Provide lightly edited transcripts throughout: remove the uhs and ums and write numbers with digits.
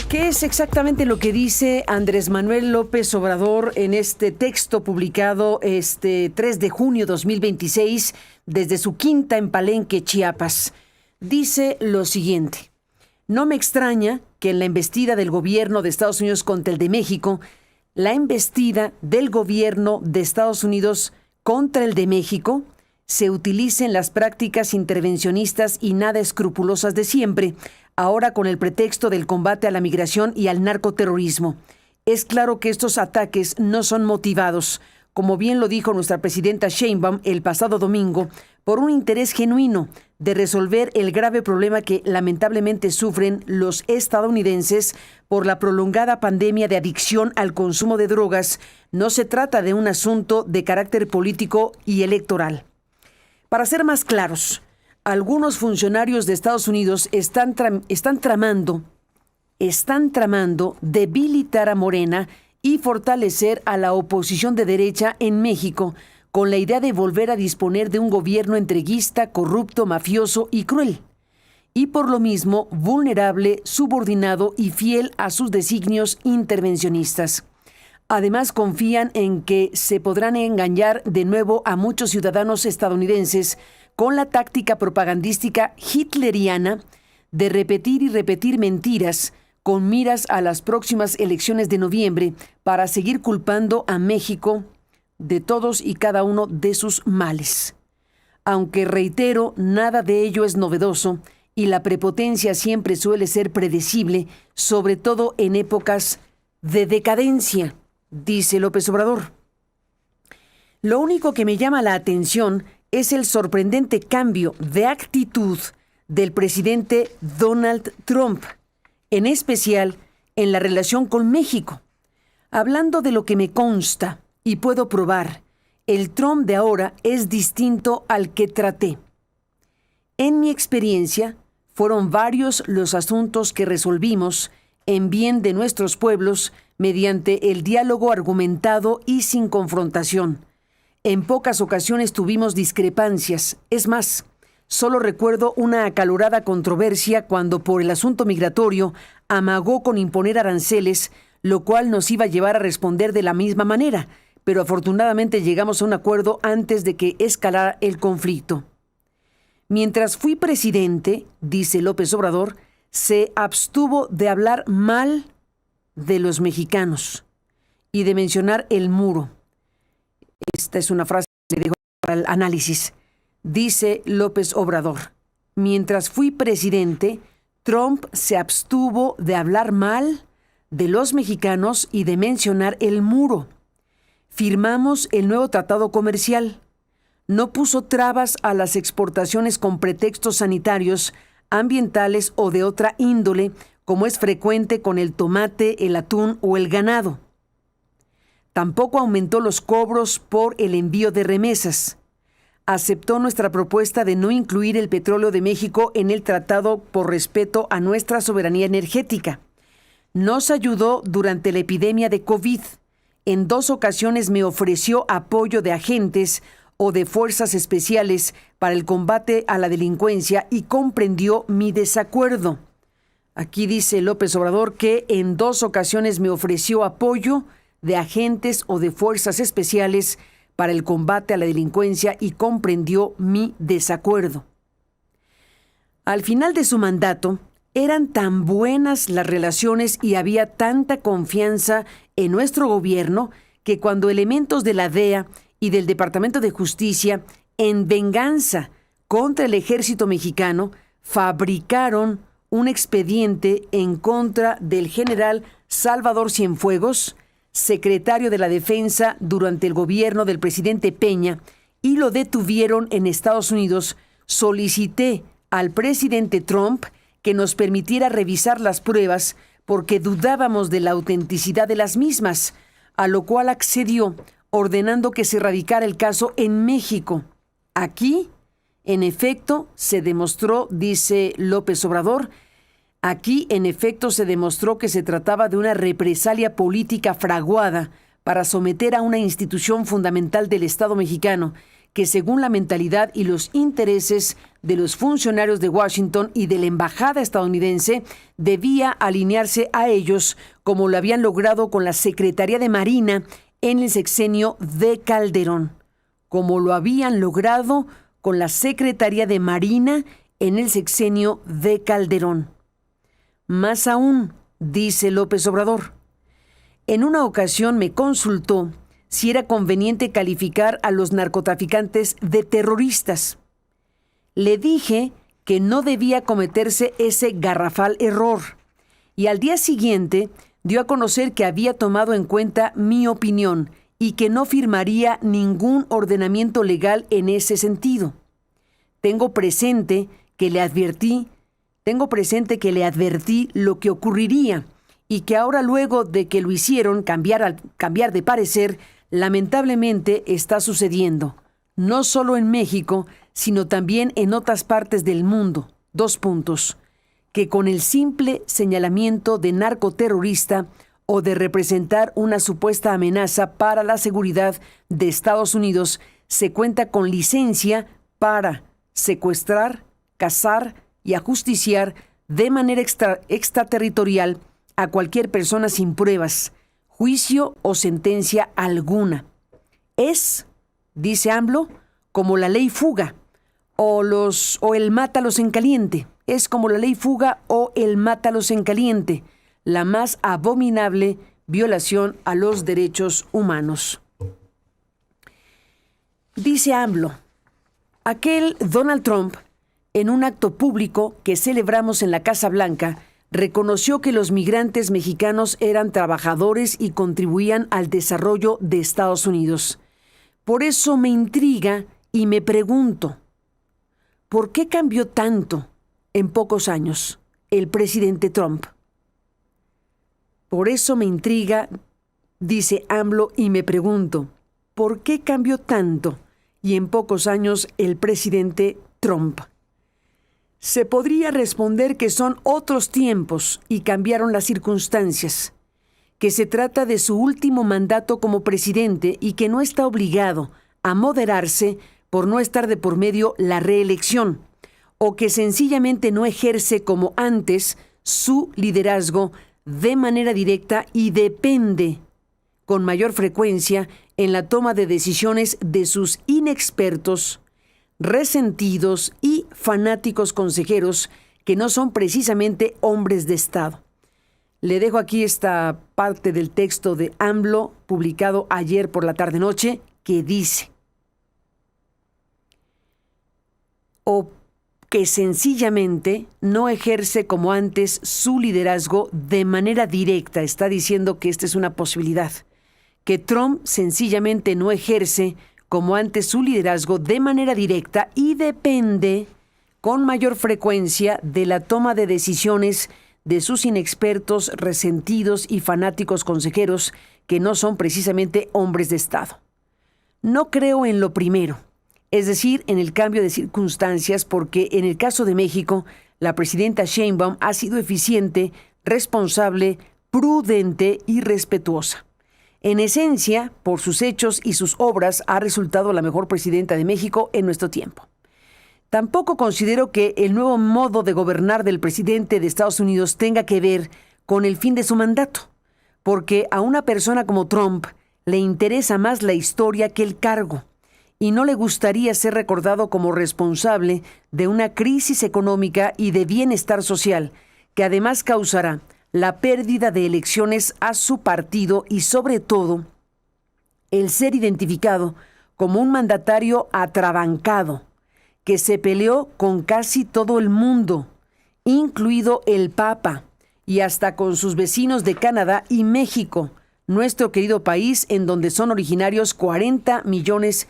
¿Qué es exactamente lo que dice Andrés Manuel López Obrador en este texto publicado este 3 de junio 2026 desde su quinta en Palenque, Chiapas? Dice lo siguiente: no me extraña que en la embestida del gobierno de Estados Unidos contra el de México, la embestida del gobierno de Estados Unidos contra el de México, se utilicen las prácticas intervencionistas y nada escrupulosas de siempre, ahora con el pretexto del combate a la migración y al narcoterrorismo. Es claro que estos ataques no son motivados, como bien lo dijo nuestra presidenta Sheinbaum el pasado domingo, por un interés genuino de resolver el grave problema que lamentablemente sufren los estadounidenses por la prolongada pandemia de adicción al consumo de drogas. No se trata de un asunto de carácter político y electoral. Para ser más claros, algunos funcionarios de Estados Unidos están tramando debilitar a Morena y fortalecer a la oposición de derecha en México, con la idea de volver a disponer de un gobierno entreguista, corrupto, mafioso y cruel, y por lo mismo vulnerable, subordinado y fiel a sus designios intervencionistas. Además, confían en que se podrán engañar de nuevo a muchos ciudadanos estadounidenses con la táctica propagandística hitleriana de repetir y repetir mentiras con miras a las próximas elecciones de noviembre para seguir culpando a México de todos y cada uno de sus males. Aunque, reitero, nada de ello es novedoso y la prepotencia siempre suele ser predecible, sobre todo en épocas de decadencia, dice López Obrador. Lo único que me llama la atención es el sorprendente cambio de actitud del presidente Donald Trump, en especial en la relación con México. Hablando de lo que me consta y puedo probar, el Trump de ahora es distinto al que traté. En mi experiencia, fueron varios los asuntos que resolvimos en bien de nuestros pueblos mediante el diálogo argumentado y sin confrontación. En pocas ocasiones tuvimos discrepancias. Es más, solo recuerdo una acalorada controversia cuando por el asunto migratorio amagó con imponer aranceles, lo cual nos iba a llevar a responder de la misma manera, pero afortunadamente llegamos a un acuerdo antes de que escalara el conflicto. Mientras fui presidente, dice López Obrador, se abstuvo de hablar mal de los mexicanos y de mencionar el muro. Esta es una frase que le dejo para el análisis. Dice López Obrador: mientras fui presidente, Trump se abstuvo de hablar mal de los mexicanos y de mencionar el muro. Firmamos el nuevo tratado comercial. No puso trabas a las exportaciones con pretextos sanitarios, ambientales o de otra índole, como es frecuente con el tomate, el atún o el ganado. Tampoco aumentó los cobros por el envío de remesas. Aceptó nuestra propuesta de no incluir el petróleo de México en el tratado por respeto a nuestra soberanía energética. Nos ayudó durante la epidemia de COVID. En 2 ocasiones me ofreció apoyo de agentes o de fuerzas especiales para el combate a la delincuencia y comprendió mi desacuerdo. Aquí dice López Obrador que en 2 ocasiones me ofreció apoyo de agentes o de fuerzas especiales para el combate a la delincuencia y comprendió mi desacuerdo. Al final de su mandato, eran tan buenas las relaciones y había tanta confianza en nuestro gobierno que cuando elementos de la DEA y del Departamento de Justicia, en venganza contra el ejército mexicano, fabricaron un expediente en contra del general Salvador Cienfuegos, secretario de la Defensa durante el gobierno del presidente Peña, y lo detuvieron en Estados Unidos, solicité al presidente Trump que nos permitiera revisar las pruebas porque dudábamos de la autenticidad de las mismas, a lo cual accedió, ordenando que se radicara el caso en México. Aquí, en efecto, se demostró, dice López Obrador, aquí, en efecto, se demostró que se trataba de una represalia política fraguada para someter a una institución fundamental del Estado mexicano, que según la mentalidad y los intereses de los funcionarios de Washington y de la embajada estadounidense, debía alinearse a ellos como lo habían logrado con la Secretaría de Marina en el sexenio de Calderón, como lo habían logrado con la Secretaría de Marina en el sexenio de Calderón. Más aún, dice López Obrador, en una ocasión me consultó si era conveniente calificar a los narcotraficantes de terroristas. Le dije que no debía cometerse ese garrafal error, y al día siguiente dio a conocer que había tomado en cuenta mi opinión y que no firmaría ningún ordenamiento legal en ese sentido. Tengo presente que le advertí lo que ocurriría y que ahora, luego de que lo hicieron cambiar de parecer, lamentablemente está sucediendo, no solo en México, sino también en otras partes del mundo. 2 puntos. Que con el simple señalamiento de narcoterrorista o de representar una supuesta amenaza para la seguridad de Estados Unidos, se cuenta con licencia para secuestrar, cazar y ajusticiar de manera extraterritorial a cualquier persona sin pruebas, juicio o sentencia alguna. Es, dice AMLO, como la ley fuga o el mátalos en caliente. Es como la ley fuga o el mátalos en caliente, la más abominable violación a los derechos humanos. Dice AMLO, aquel Donald Trump, en un acto público que celebramos en la Casa Blanca, reconoció que los migrantes mexicanos eran trabajadores y contribuían al desarrollo de Estados Unidos. Por eso me intriga y me pregunto, ¿por qué cambió tanto en pocos años el presidente Trump? Por eso me intriga, dice AMLO, y me pregunto, ¿por qué cambió tanto y en pocos años el presidente Trump? Se podría responder que son otros tiempos y cambiaron las circunstancias, que se trata de su último mandato como presidente y que no está obligado a moderarse por no estar de por medio la reelección, o que sencillamente no ejerce como antes su liderazgo de manera directa y depende con mayor frecuencia en la toma de decisiones de sus inexpertos, resentidos y fanáticos consejeros que no son precisamente hombres de Estado. Le dejo aquí esta parte del texto de AMLO publicado ayer por la tarde-noche que dice: o que sencillamente no ejerce como antes su liderazgo de manera directa. Está diciendo que esta es una posibilidad, que Trump sencillamente no ejerce como antes su liderazgo de manera directa y depende con mayor frecuencia de la toma de decisiones de sus inexpertos, resentidos y fanáticos consejeros que no son precisamente hombres de Estado. No creo en lo primero, es decir, en el cambio de circunstancias, porque en el caso de México, la presidenta Sheinbaum ha sido eficiente, responsable, prudente y respetuosa. En esencia, por sus hechos y sus obras, ha resultado la mejor presidenta de México en nuestro tiempo. Tampoco considero que el nuevo modo de gobernar del presidente de Estados Unidos tenga que ver con el fin de su mandato, porque a una persona como Trump le interesa más la historia que el cargo, y no le gustaría ser recordado como responsable de una crisis económica y de bienestar social, que además causará la pérdida de elecciones a su partido y, sobre todo, el ser identificado como un mandatario atrabancado, que se peleó con casi todo el mundo, incluido el Papa, y hasta con sus vecinos de Canadá y México, nuestro querido país, en donde son originarios 40 millones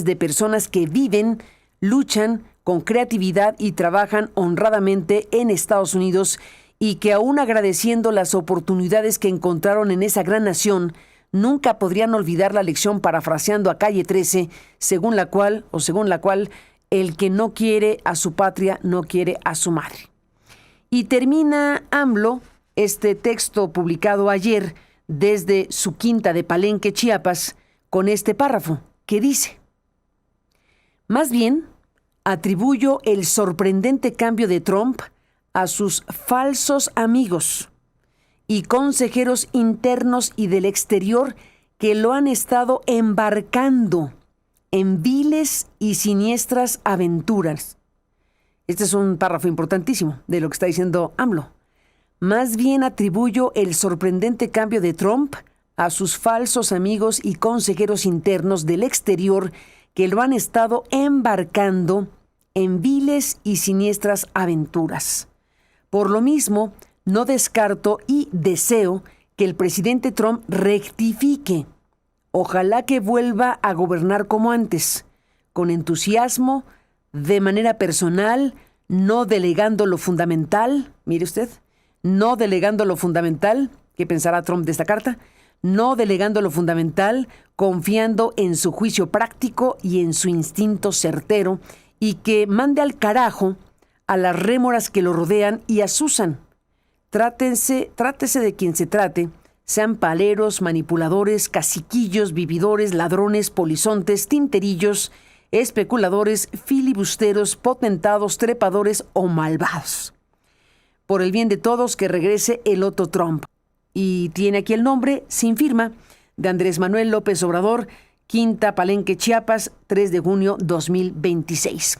de personas que viven, luchan con creatividad y trabajan honradamente en Estados Unidos, y que aún agradeciendo las oportunidades que encontraron en esa gran nación, nunca podrían olvidar la lección, parafraseando a Calle 13, según la cual el que no quiere a su patria no quiere a su madre. Y termina AMLO este texto publicado ayer desde su quinta de Palenque, Chiapas, con este párrafo que dice: más bien, atribuyo el sorprendente cambio de Trump a sus falsos amigos y consejeros internos y del exterior que lo han estado embarcando en viles y siniestras aventuras. Este es un párrafo importantísimo de lo que está diciendo AMLO. Más bien atribuyo el sorprendente cambio de Trump a sus falsos amigos y consejeros internos del exterior que lo han estado embarcando en viles y siniestras aventuras. Por lo mismo, no descarto y deseo que el presidente Trump rectifique. Ojalá que vuelva a gobernar como antes, con entusiasmo, de manera personal, no delegando lo fundamental. Mire usted, no delegando lo fundamental. ¿Qué pensará Trump de esta carta? No delegando lo fundamental, confiando en su juicio práctico y en su instinto certero, y que mande al carajo a las rémoras que lo rodean y asusan. Trátese de quien se trate, sean paleros, manipuladores, caciquillos, vividores, ladrones, polizontes, tinterillos, especuladores, filibusteros, potentados, trepadores o malvados. Por el bien de todos, que regrese el otro Trump. Y tiene aquí el nombre, sin firma, de Andrés Manuel López Obrador, Quinta Palenque, Chiapas, 3 de junio 2026.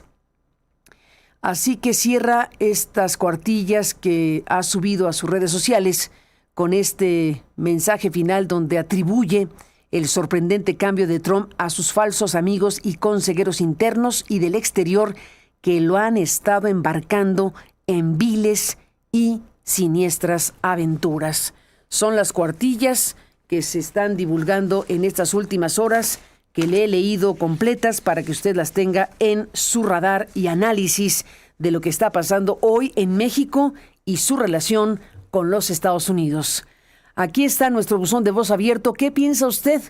Así que cierra estas cuartillas que ha subido a sus redes sociales con este mensaje final donde atribuye el sorprendente cambio de Trump a sus falsos amigos y consejeros internos y del exterior que lo han estado embarcando en viles y siniestras aventuras. Son las cuartillas que se están divulgando en estas últimas horas, que le he leído completas para que usted las tenga en su radar y análisis de lo que está pasando hoy en México y su relación con los Estados Unidos. Aquí está nuestro buzón de voz abierto. ¿Qué piensa usted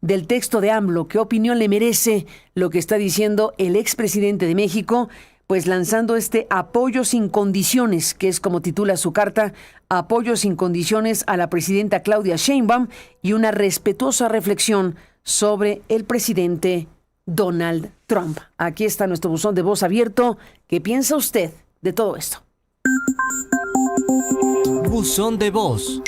del texto de AMLO? ¿Qué opinión le merece lo que está diciendo el expresidente de México? Pues lanzando este apoyo sin condiciones, que es como titula su carta, apoyo sin condiciones a la presidenta Claudia Sheinbaum, y una respetuosa reflexión sobre el presidente Donald Trump. Aquí está nuestro buzón de voz abierto. ¿Qué piensa usted de todo esto? Buzón de voz.